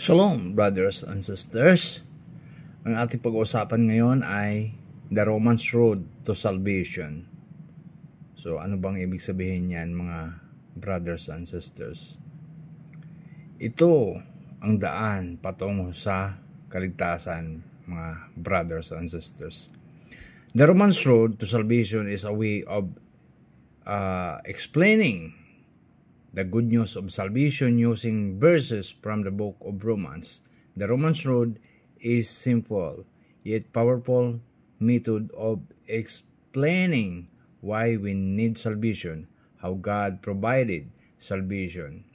Shalom, brothers and sisters. Ang ating pag-uusapan ngayon ay the Romans Road to Salvation. So, ano bang ibig sabihin niyan, mga brothers and sisters? Ito ang daan patungo sa kaligtasan, mga brothers and sisters. The Romans Road to Salvation is a way of explaining the good news of salvation using verses from the book of Romans. The Romans Road is simple yet powerful method of explaining why we need salvation, how God provided salvation,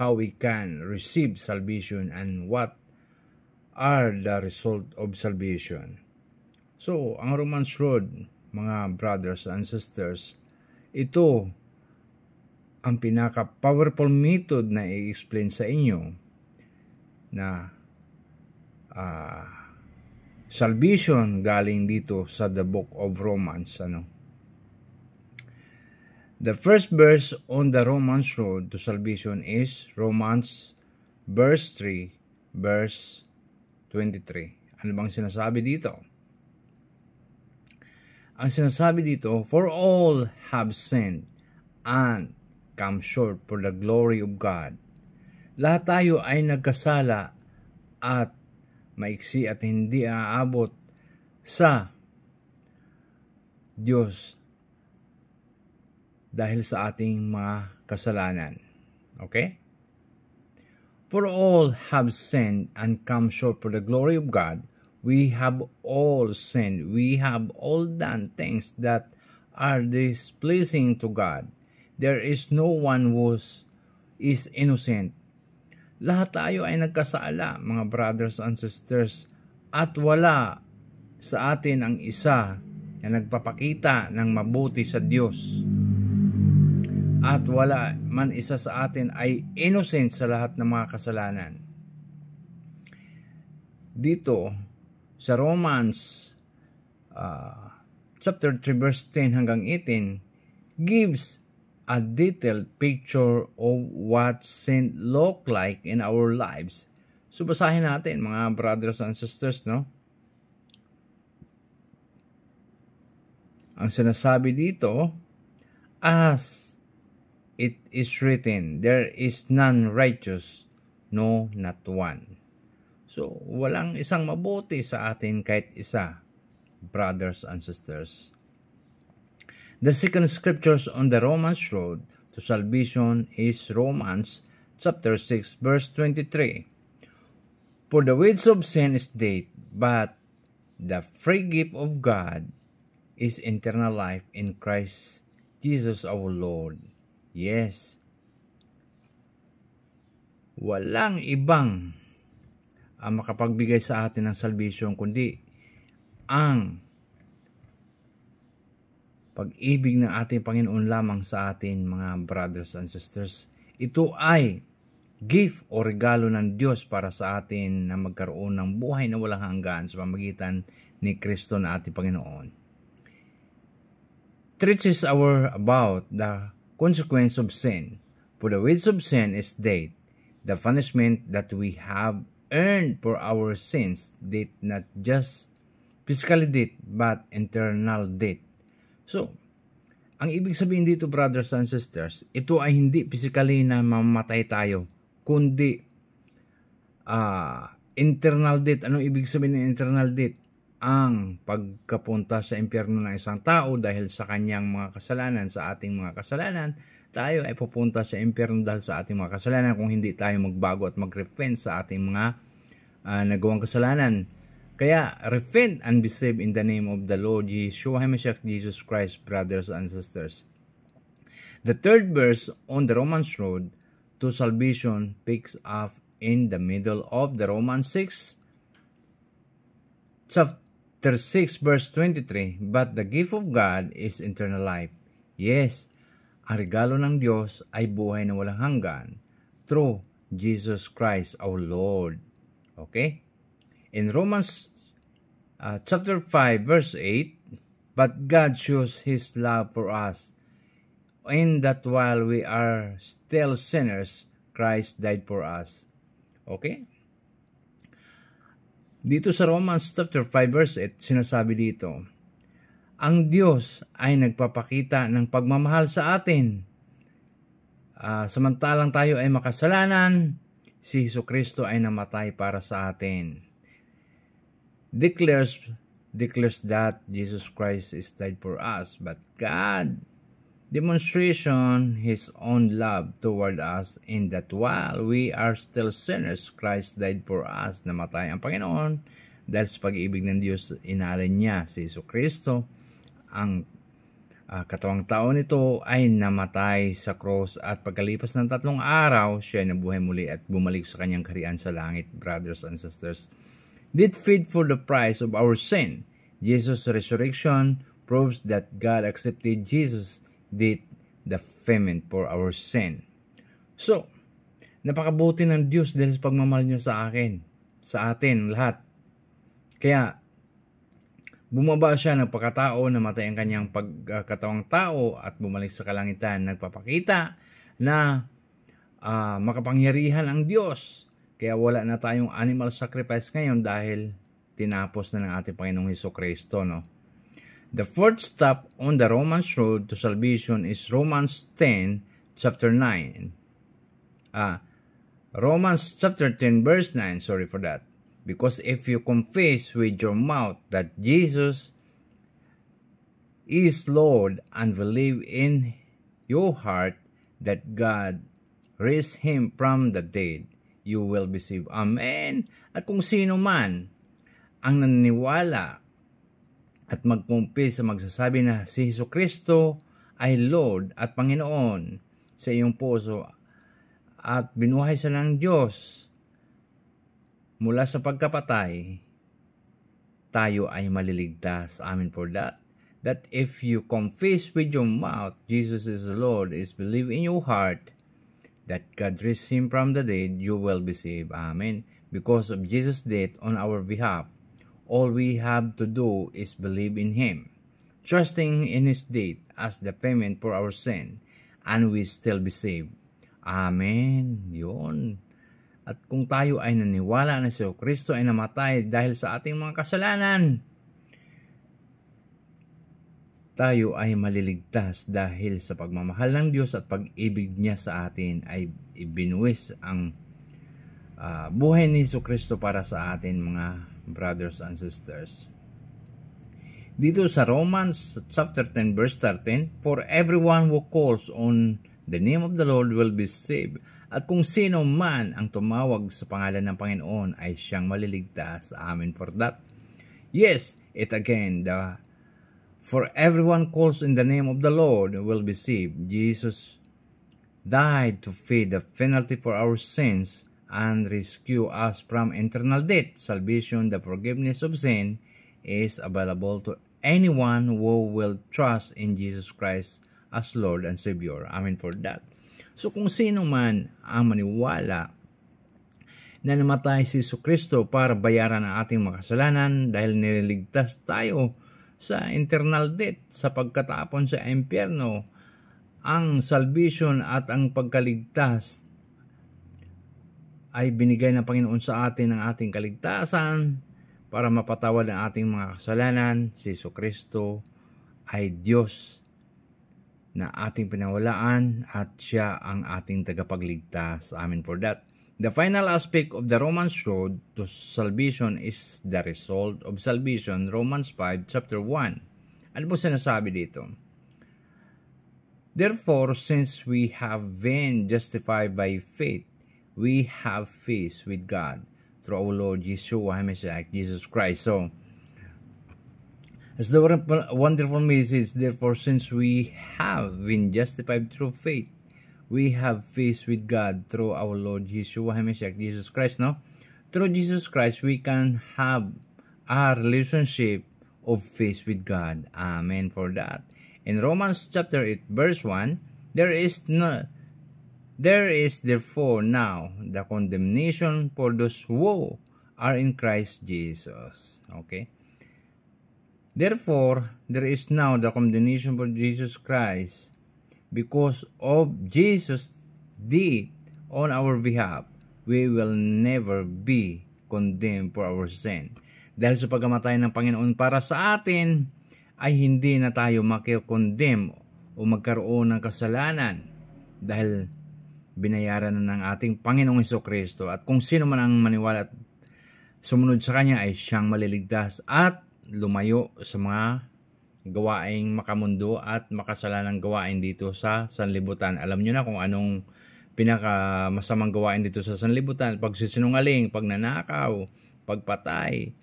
how we can receive salvation, and what are the result of salvation. So, ang Romans Road, mga brothers and sisters, ito ang pinaka-powerful method na i-explain sa inyo na salvation galing dito sa the book of Romans. The first verse on the Romans Road to Salvation is Romans verse 3, verse 23. Ano bang sinasabi dito? Ang sinasabi dito, for all have sinned and come short for the glory of God. Lahat tayo ay nagkasala at maiksi at hindi aabot sa Diyos dahil sa ating mga kasalanan. Okay? For all have sinned and come short for the glory of God. We have all sinned. We have all done things that are displeasing to God. There is no one who is innocent. Lahat tayo ay nagkasala, mga brothers and sisters, at wala sa atin ang isa na nagpapakita ng mabuti sa Diyos. At wala man isa sa atin ay innocent sa lahat ng mga kasalanan. Dito, sa Romans chapter 3 verse 10 hanggang 18, gives a detailed picture of what sin look like in our lives. So, basahin natin, mga brothers and sisters, no? Ang sinasabi dito, as it is written, there is none righteous, no, not one. So, walang isang mabuti sa atin kahit isa, brothers and sisters. The second scriptures on the Romans Road to Salvation is Romans chapter 6 verse 23. For the wages of sin is death, but the free gift of God is eternal life in Christ Jesus our Lord. Yes. Walang ibang ang makapagbigay sa atin ng salvation kundi ang pag-ibig ng ating Panginoon lamang sa atin, mga brothers and sisters. Ito ay gift o regalo ng Diyos para sa atin na magkaroon ng buhay na walang hanggan sa pamamagitan ni Kristo na ating Panginoon. Teaches about the consequence of sin. For the wages of sin is death, the punishment that we have earned for our sins, death, not just physical death, but eternal death. So, ang ibig sabihin dito, brothers and sisters, ito ay hindi physically na mamatay tayo, kundi internal death. Anong ibig sabihin ng internal death? Ang pagkapunta sa impyerno ng isang tao dahil sa kanyang mga kasalanan, sa ating mga kasalanan, tayo ay pupunta sa impyerno dahil sa ating mga kasalanan kung hindi tayo magbago at mag-repent sa ating mga nagawang kasalanan. Kaya, repent and be saved in the name of the Lord Yeshua HaMashiach Jesus Christ, brothers and sisters. The third verse on the Romans Road to Salvation picks up in the middle of the Romans 6, chapter 6, verse 23. But the gift of God is eternal life. Yes, ang regalo ng Diyos ay buhay na walang hanggan through Jesus Christ our Lord. Okay? In Romans chapter 5 verse 8, but God shows His love for us in that while we are still sinners, Christ died for us. Okay? Dito sa Romans chapter 5 verse 8, sinasabi dito, ang Diyos ay nagpapakita ng pagmamahal sa atin. Samantalang tayo ay makasalanan, si Jesucristo ay namatay para sa atin. Declares that Jesus Christ is died for us, but God demonstration His own love toward us in that while we are still sinners, Christ died for us. Namatay ang Panginoon dahil sa pag-ibig ng Diyos, inalin niya si Jesucristo. Ang katawang tao nito ay namatay sa cross at pagkalipas ng 3 araw, siya ay nabuhay muli at bumalik sa kanyang kaharian sa langit. Brothers and sisters, did feed for the price of our sin. Jesus' resurrection proves that God accepted Jesus did the payment for our sin. So, napakabuti ng Diyos dahil sa pagmamahal niya sa atin lahat. Kaya, bumaba siya ng pagkatao, namatay ang kanyang pagkatawang tao at bumalik sa kalangitan. Nagpapakita na makapangyarihan ang Diyos. Kaya wala na tayong animal sacrifice ngayon dahil tinapos na ng ating Panginoong Jesucristo, no? The fourth stop on the Romans road to salvation is Romans 10, chapter 9. Romans chapter 10, verse 9, sorry for that. Because if you confess with your mouth that Jesus is Lord and believe in your heart that God raised Him from the dead, you will be saved. Amen. At kung sino man ang naniniwala at mag-confess sa magsasabi na si Jesucristo ay Lord at Panginoon sa iyong puso at binuhay sa ng Diyos mula sa pagkapatay, tayo ay maliligtas. Amen for that. That if you confess with your mouth Jesus is the Lord, is believe in your heart that God raised Him from the dead, you will be saved. Amen. Because of Jesus' death on our behalf, all we have to do is believe in Him, trusting in His death as the payment for our sin, and we still be saved. Amen. Yun. At kung tayo ay naniwala na si Kristo ay namatay dahil sa ating mga kasalanan, tayo ay maliligtas dahil sa pagmamahal ng Diyos at pag-ibig niya sa atin ay ibinuwis ang buhay ni Kristo para sa atin, mga brothers and sisters. Dito sa Romans chapter 10 verse 13, for everyone who calls on the name of the Lord will be saved. At kung sino man ang tumawag sa pangalan ng Panginoon ay siyang maliligtas. Amen for that. Yes, it again, for everyone calls in the name of the Lord will be saved. Jesus died to pay the penalty for our sins and rescue us from eternal death. Salvation, the forgiveness of sin, is available to anyone who will trust in Jesus Christ as Lord and Savior. Amen for that. So kung sino man ang maniwala na namatay si Jesucristo para bayaran ang ating mga kasalanan dahil nililigtas tayo sa eternal death, sa pagkatapon sa impyerno, ang salvation at ang pagkaligtas ay binigay ng Panginoon sa atin ng ating kaligtasan para mapatawad ang ating mga kasalanan. Si Jesucristo ay Diyos na ating pinawalaan at siya ang ating tagapagligtas. Amen for that. The final aspect of the Romans road to salvation is the result of salvation. Romans 5 chapter 1. Ano po sinasabi dito? Therefore, since we have been justified by faith, we have peace with God through our Lord Yeshua HaMashiach, Jesus Christ. So, as the wonderful message, therefore, since we have been justified through faith, we have peace with God through our Lord Yeshua HaMashiach, Jesus Christ, no? Through Jesus Christ, we can have a relationship of peace with God. Amen for that. In Romans chapter 8, verse 1, there is therefore now the condemnation for those who are in Christ Jesus. Okay? Therefore, there is now the condemnation for Jesus Christ because of Jesus' deed on our behalf. We will never be condemned for our sin. Dahil sa pagkamatay ng Panginoon para sa atin, ay hindi na tayo makikondemn o magkaroon ng kasalanan dahil binayaran na ng ating Panginoong Hesukristo. At kung sino man ang maniwala at sumunod sa Kanya ay siyang maliligtas at lumayo sa mga gawaing makamundo at makasalanang gawain dito sa sanlibutan. Alam nyo na kung anong pinakamasamang gawain dito sa sanlibutan: pagsisinungaling, pagnanakaw, pagpatay,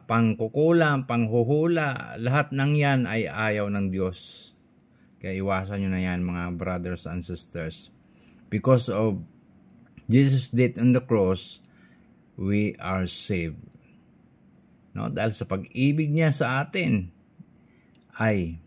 pangkukulam, panghuhula. Lahat ng yan ay ayaw ng Diyos. Kaya iwasan nyo na yan, mga brothers and sisters. Because of Jesus' death on the cross, we are saved. No? Dahil sa pag-ibig niya sa atin, ay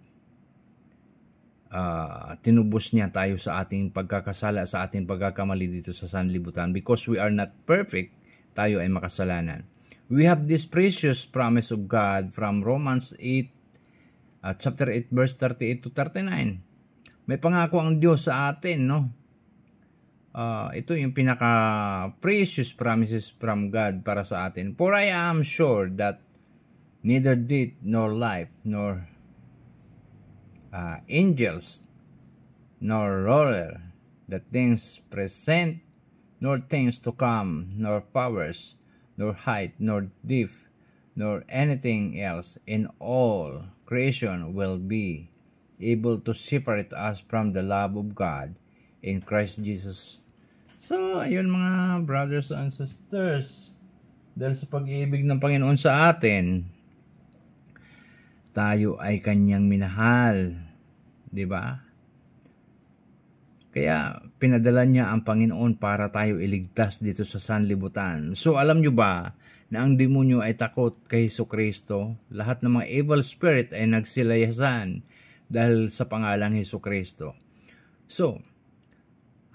tinubos niya tayo sa ating pagkakasala, sa ating pagkakamali dito sa sanlibutan. Because we are not perfect, tayo ay makasalanan. We have this precious promise of God from Romans 8, chapter 8, verse 38 to 39. May pangako ang Diyos sa atin, no? Ito yung pinaka-precious promises from God para sa atin. For I am sure that neither death, nor life, nor angels, nor ruler, the things present, nor things to come, nor powers, nor height, nor depth, nor anything else in all creation will be able to separate us from the love of God in Christ Jesus. So, ayun mga brothers and sisters, dahil sa pag-ibig ng Panginoon sa atin, tayo ay Kanyang minahal. Diba? Kaya pinadala niya ang Panginoon para tayo iligtas dito sa sanlibutan. So alam nyo ba na ang demonyo ay takot kay Hesukristo? Lahat ng mga evil spirit ay nagsilayasan dahil sa pangalang Hesukristo. So,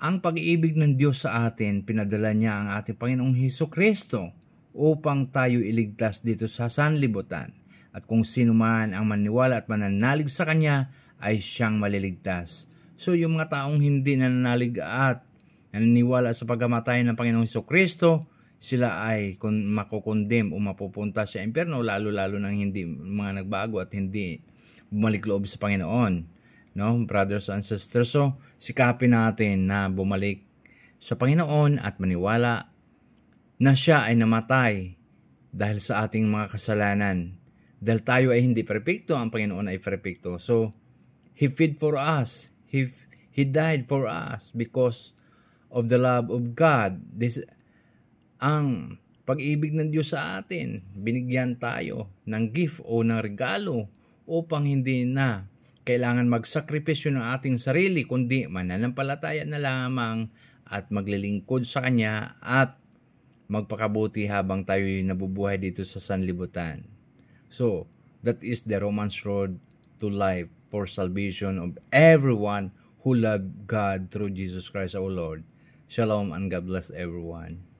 ang pag-ibig ng Diyos sa atin, pinadala niya ang ating Panginoong Hesukristo upang tayo iligtas dito sa sanlibutan. At kung sino man ang maniwala at mananalig sa Kanya ay siyang maliligtas. So, yung mga taong hindi nananalig at naniniwala sa pagkamatay ng Panginoong Hesukristo, sila ay makukondem o mapupunta sa impyerno, lalo-lalo nang hindi mga nagbago at hindi bumalik loob sa Panginoon. No, brothers and sisters, so sikapin natin na bumalik sa Panginoon at maniwala na siya ay namatay dahil sa ating mga kasalanan. Dahil tayo ay hindi perpekto, ang Panginoon ay perpekto. So, He fed for us. He died for us because of the love of God. Ang pag-ibig ng Diyos sa atin, binigyan tayo ng gift o ng regalo upang hindi na kailangan magsakripisyo ng ating sarili, kundi mananampalataya na lamang at maglilingkod sa Kanya at magpakabuti habang tayo nabubuhay dito sa sanlibutan. So, that is the Romans road to life for salvation of everyone who love God through Jesus Christ our Lord. Shalom and God bless everyone.